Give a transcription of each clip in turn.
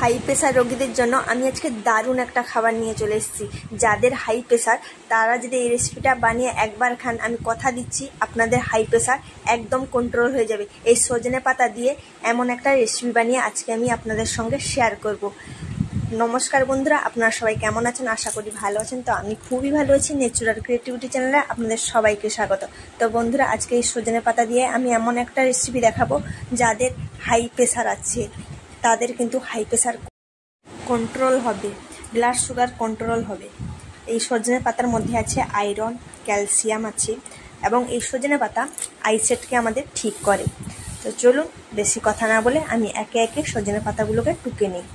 High pressure রোগীদের জন্য আমি আজকে দারুণ একটা খাবার নিয়ে চলে এসেছি। যাদের হাই প্রেসার তারা যদি এই রেসিপিটা বানিয়ে একবার খান, আমি কথা দিচ্ছি আপনাদের হাই প্রেসার একদম কন্ট্রোল হয়ে যাবে। এই সজনে পাতা দিয়ে এমন একটা রেসিপি বানিয়ে আজকে আমি আপনাদের সঙ্গে শেয়ার করব। নমস্কার বন্ধুরা, আপনারা সবাই কেমন আছেন? আশা করি ভালো আছেন। তো আমি খুবই ভালো আছি। ন্যাচুরাল ক্রিয়েটিভিটি চ্যানেলে আপনাদের সবাইকে স্বাগত। তো বন্ধুরা, আজকে এই সজনে পাতা দিয়ে আমি এমন একটা রেসিপি দেখাবো যাদের হাই প্রেসার আছে তাদের কিন্তু হাই প্রেসার কন্ট্রোল হবে, ব্লাড সুগার কন্ট্রোল হবে। এই সজনে পাতার মধ্যে আছে আয়রন, ক্যালসিয়াম আছে এবং এই সজনে পাতা আইসেটকে আমাদের ঠিক করে। তো চলুন বেশি কথা না বলে আমি একে একে সজনে পাতাগুলোকে টুকে নিই।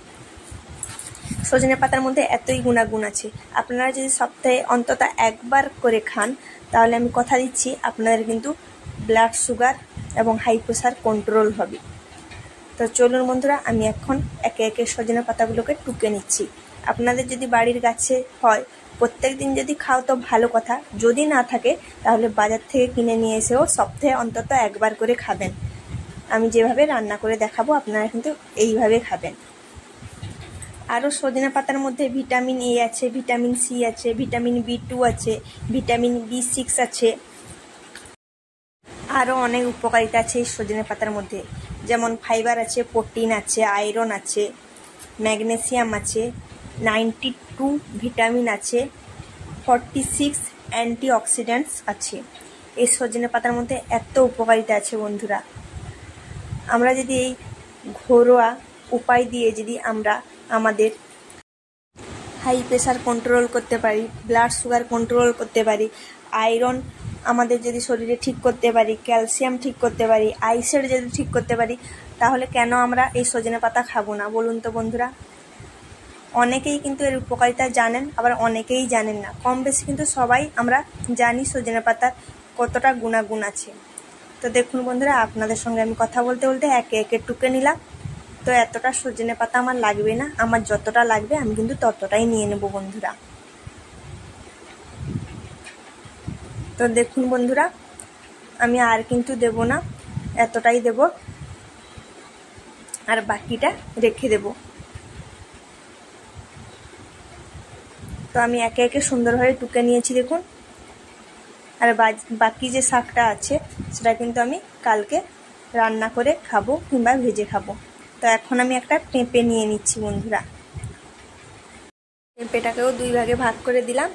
সজনে পাতার মধ্যে এতই গুণাগুণ আছে, আপনারা যদি সপ্তাহে অন্তত একবার করে খান তাহলে আমি কথা দিচ্ছি আপনাদের কিন্তু ব্লাড সুগার এবং হাই প্রেসার কন্ট্রোল হবে। তো চলুন বন্ধুরা, আমি এখন একে একে সজনে পাতাগুলোকে টুকে নিচ্ছি। আপনাদের যদি বাড়ির গাছে হয় প্রত্যেক দিন যদি খাও তো ভালো কথা, যদি না থাকে তাহলে বাজার থেকে কিনে নিয়ে এসেও সপ্তাহে অন্তত একবার করে খাবেন। আমি যেভাবে রান্না করে দেখাবো আপনারা কিন্তু এইভাবে খাবেন। আরও সজনে পাতার মধ্যে ভিটামিন এ আছে, ভিটামিন সি আছে, ভিটামিন বি2 আছে, ভিটামিন বি6 আছে, আরও অনেক উপকারিতা আছে এই সজনে পাতার মধ্যে। যেমন ফাইবার আছে, প্রোটিন আছে, আয়রন আছে, ম্যাগনেসিয়াম আছে, 92 ভিটামিন আছে, 46 অ্যান্টিঅক্সিডেন্টস আছে। এই সজনে পাতার মধ্যে এত উপকারিতা আছে বন্ধুরা। আমরা যদি এই ঘরোয়া উপায় দিয়ে যদি আমরা আমাদের হাই প্রেসার কন্ট্রোল করতে পারি, ব্লাড সুগার কন্ট্রোল করতে পারি, আয়রন আমাদের যদি শরীরে ঠিক করতে পারি, ক্যালসিয়াম ঠিক করতে পারি, আইসেট যদি ঠিক করতে পারি, তাহলে কেন আমরা এই সজনে পাতা খাবো না বলুন তো বন্ধুরা? অনেকেই কিন্তু এর উপকারিতা জানেন, আবার অনেকেই জানেন না। কম বেশি কিন্তু সবাই আমরা জানি সজনে পাতার কতটা গুণাগুণ আছে। তো দেখুন বন্ধুরা, আপনাদের সঙ্গে আমি কথা বলতে বলতে একে একে টুকে নিলাম। তো এতটা সজনে পাতা আমার লাগবে না, আমার যতটা লাগবে আমি কিন্তু ততটাই নিয়ে নেব বন্ধুরা। তো দেখুন বন্ধুরা, আমি আর কিন্তু দেব না, এতটাই দেব আর বাকিটা রেখে দেব। তো আমি একে একে সুন্দরভাবে টুকে নিয়েছি দেখুন। আর বাকি যে শাকটা আছে সেটা কিন্তু আমি কালকে রান্না করে খাবো কিংবা ভেজে খাবো। তো এখন আমি একটা পেঁপে নিয়ে নিচ্ছি বন্ধুরা। পেঁপেটাকেও দুই ভাগে ভাগ করে দিলাম,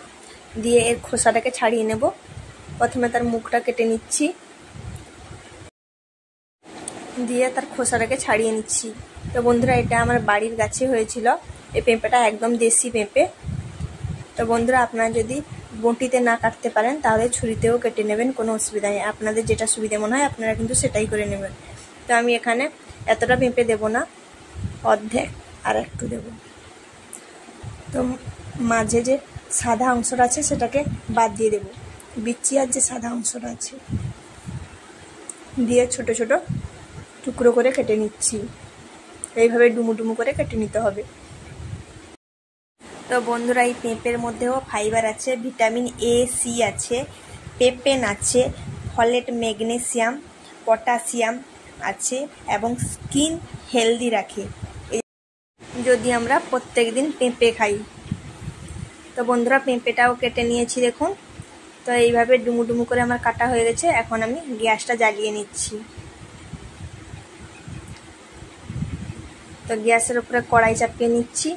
দিয়ে এর খোসাটাকে ছাড়িয়ে নেব। প্রথমে তার মুখটা কেটে নিচ্ছি, দিয়ে তার খোসাটাকে ছাড়িয়ে নিচ্ছি। তো বন্ধুরা, এটা আমার বাড়ির গাছে হয়েছিল। এই পেঁপেটা একদম দেশি পেঁপে। তো বন্ধুরা, আপনারা যদি বঁটিতে না কাটতে পারেন তাহলে ছুরিতেও কেটে নেবেন, কোনো অসুবিধা নেই। আপনাদের যেটা সুবিধা মনে হয় আপনারা কিন্তু সেটাই করে নেবেন। তো আমি এখানে এতটা পেঁপে দেব না, অর্ধেক আর একটু দেব। তো মাঝে যে সাদা অংশটা আছে সেটাকে বাদ দিয়ে দেব, বিচি আর যে সাদা অংশটা আছে দিয়ে ছোট ছোট টুকরো করে কেটে নিচ্ছি। এইভাবে ডুমু ডুমু করে কেটে নিতে হবে। তো বন্ধুরা, এই পেঁপের মধ্যেও ফাইবার আছে, ভিটামিন এ, সি আছে, পেপেন আছে, ফলেট, ম্যাগনেসিয়াম, পটাশিয়াম আছে এবং স্কিন হেলদি রাখে যদি আমরা প্রত্যেক দিন পেঁপে খাই। তো বন্ধুরা, পেঁপেটাও কেটে নিয়েছি দেখুন। তো এইভাবে ডুমু ডুমু করে আমার কাটা হয়ে গেছে। এখন আমি গ্যাসটা জ্বালিয়ে নিচ্ছি। তো গ্যাসের উপরে কড়াই চাপিয়ে নিচ্ছি।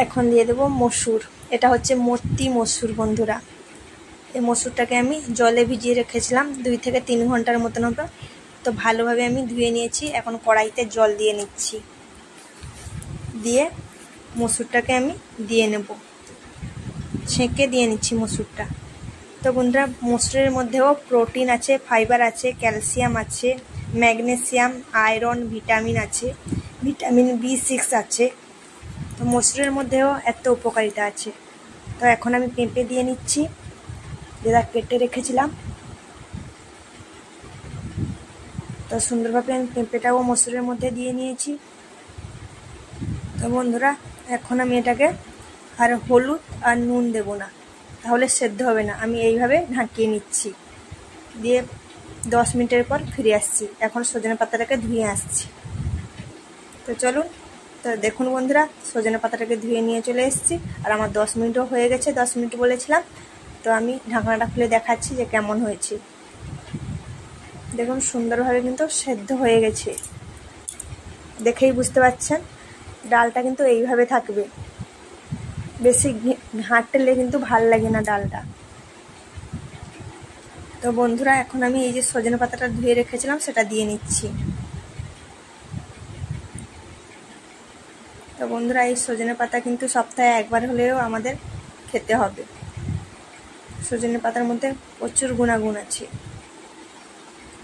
এখন দিয়ে দেবো মসুর। এটা হচ্ছে মট্টি মসুর বন্ধুরা। এই মসুরটাকে আমি জলে ভিজিয়ে রেখেছিলাম 2 থেকে 3 ঘন্টার মতন হবে। তো ভালোভাবে আমি ধুয়ে নিয়েছি। এখন কড়াইতে জল দিয়ে নিচ্ছি, দিয়ে মসুরটাকে আমি দিয়ে নেব, ছেঁকে দিয়ে নিচ্ছি মসুরটা। তো বন্ধুরা, মসুরের মধ্যেও প্রোটিন আছে, ফাইবার আছে, ক্যালসিয়াম আছে, ম্যাগনেসিয়াম, আয়রন, ভিটামিন আছে, ভিটামিন বি6 আছে। তো মসুরের মধ্যেও এত উপকারিতা আছে। তো এখন আমি পেঁপে দিয়ে নিচ্ছি, যেটা কেটে রেখেছিলাম। তো সুন্দরভাবে আমি পেঁপেটাও মসুরের মধ্যে দিয়ে নিয়েছি। তো বন্ধুরা, এখন আমি এটাকে আর হলুদ আর নুন দেব না, তাহলে সেদ্ধ হবে না। আমি এইভাবে ঢাকিয়ে নিচ্ছি, দিয়ে 10 মিনিটের পর ফিরে আসছি। এখন সজনে পাতাটাকে ধুয়ে আসছি। তো চলুন তো দেখুন বন্ধুরা, সজনে পাতাটাকে ধুয়ে নিয়ে চলে এসেছি, আর আমার 10 মিনিটও হয়ে গেছে। 10 মিনিট বলেছিলাম, তো আমি ঢাকনাটা খুলে দেখাচ্ছি যে কেমন হয়েছে। দেখুন সুন্দরভাবে কিন্তু সেদ্ধ হয়ে গেছে, দেখেই বুঝতে পারছেন। ডালটা কিন্তু এইভাবে থাকবে, বেশি ঘাঁটলে কিন্তু ভাল লাগে না ডালটা। তো বন্ধুরা, এখন আমি এই যে সজনে পাতাটা ধুয়ে রেখেছিলাম সেটা দিয়ে নিচ্ছি। তো বন্ধুরা, এই সজনে পাতা কিন্তু সপ্তাহে একবার হলেও আমাদের খেতে হবে। সজনে পাতার মধ্যে প্রচুর গুণাগুণ আছে।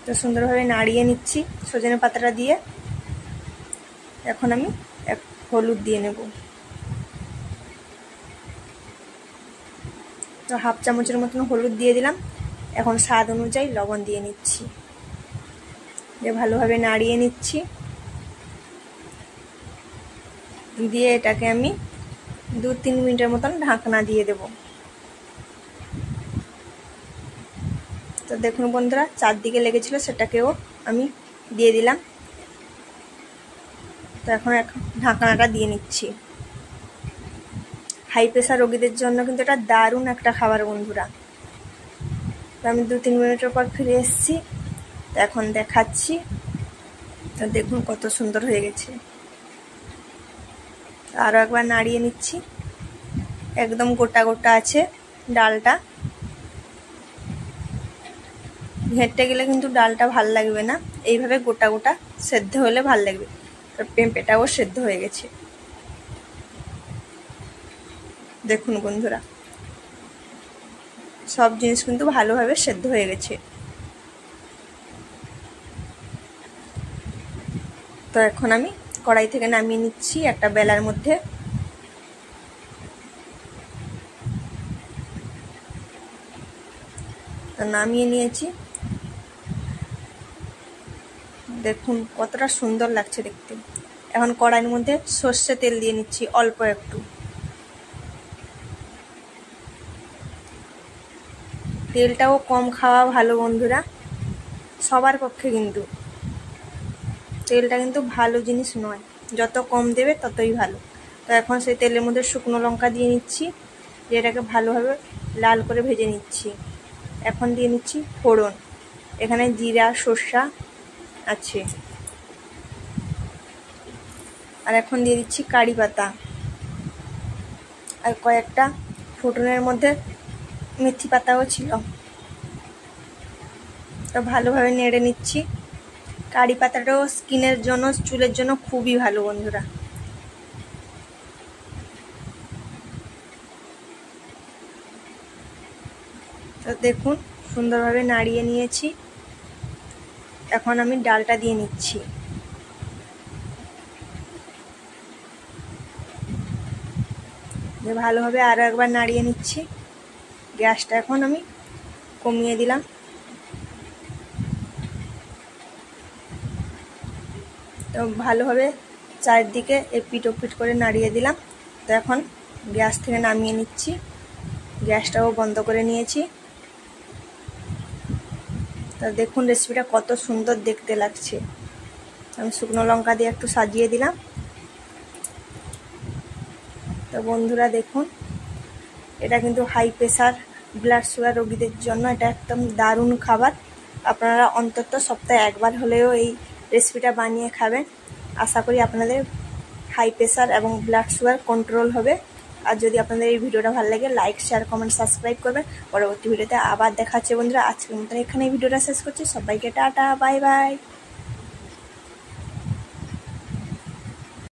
তো সুন্দরভাবে নাড়িয়ে নিচ্ছি সজনে পাতাটা দিয়ে। এখন আমি হলুদ দিয়ে নেব। তো হাফ চামচের মতন হলুদ দিয়ে দিলাম। এখন স্বাদ অনুযায়ী লবণ দিয়ে নিচ্ছি, দিয়ে ভালোভাবে নাড়িয়ে নিচ্ছি। দিয়ে এটাকে আমি 2-3 মিনিটের মতন ঢাকনা দিয়ে দেব। তো দেখুন বন্ধুরা, চারদিকে লেগেছিল সেটাকেও আমি দিয়ে দিলাম। তো এখন ঢাকনাটা দিয়ে নিচ্ছি। হাই প্রেশার রোগীদের জন্য কিন্তু এটা দারুণ একটা খাবার বন্ধুরা। তো আমি 2-3 মিনিটের পর ফিরে এসেছি। তো এখন দেখাচ্ছি। তো দেখুন কত সুন্দর হয়ে গেছে। আরও একবার নাড়িয়ে নিচ্ছি। একদম গোটা গোটা আছে ডালটা, ঘেঁটে গেলে কিন্তু ডালটা ভাল লাগবে না। এইভাবে গোটা গোটা সেদ্ধ হলে ভাল লাগবে। পেঁপেটাও সেদ্ধ হয়ে গেছে। দেখুন বন্ধুরা, সব জিনিস কিন্তু ভালোভাবে সেদ্ধ হয়ে গেছে। তো এখন আমি কড়াই থেকে নামিয়ে নিচ্ছি একটা বেলার মধ্যে। তো নামিয়ে নিয়েছি। দেখুন কতটা সুন্দর লাগছে দেখতে। এখন কড়াইয়ের মধ্যে সর্ষে তেল দিয়ে নিচ্ছি অল্প একটু। তেলটাও কম খাওয়া ভালো বন্ধুরা, সবার পক্ষে। কিন্তু তেলটা কিন্তু ভালো জিনিস নয়, যত কম দেবে ততই ভালো। তো এখন সেই তেলের মধ্যে শুকনো লঙ্কা দিয়ে নিচ্ছি, যেটাকে ভালোভাবে লাল করে ভেজে নিচ্ছি। এখন দিয়ে নিচ্ছি ফোড়ন। এখানে জিরা, সর্ষা আছে, আর এখন দিয়ে দিচ্ছি কারি পাতা, আর কয়েকটা ফোড়নের মধ্যে মেথি পাতাও ছিল। তো ভালোভাবে নেড়ে নিচ্ছি। কারি পাতাটাও স্কিনের জন্য, চুলের জন্য খুবই ভালো বন্ধুরা। তো দেখুন সুন্দরভাবে নাড়িয়ে নিয়েছি। এখন আমি ডালটা দিয়ে নিচ্ছি। ভালোভাবে আরও একবার নাড়িয়ে নিচ্ছি। গ্যাসটা এখন আমি কমিয়ে দিলাম। তো ভালোভাবে চারদিকে এপিট ওপিট করে নাড়িয়ে দিলাম। তো এখন গ্যাস থেকে নামিয়ে নিচ্ছি। গ্যাসটাও বন্ধ করে নিয়েছি। তো দেখুন রেসিপিটা কত সুন্দর দেখতে লাগছে। আমি শুকনো লঙ্কা দিয়ে একটু সাজিয়ে দিলাম। তো বন্ধুরা দেখুন, এটা কিন্তু হাই প্রেশার, ব্লাড সুগার রোগীদের জন্য এটা একদম দারুণ খাবার। আপনারা অন্তত সপ্তাহে একবার হলেও এই রেসিপিটা বানিয়ে খাবেন। আশা করি আপনাদের হাই প্রেশার এবং ব্লাড সুগার কন্ট্রোল হবে। আর যদি আপনাদের এই ভিডিওটা ভালো লাগে, লাইক, শেয়ার, কমেন্ট, সাবস্ক্রাইব করবেন। পরবর্তী ভিডিওতে আবার দেখা হচ্ছে বন্ধুরা। আজকের মতন এখানে এই ভিডিওটা শেষ করছি। সবাইকে টাটা, বাই বাই।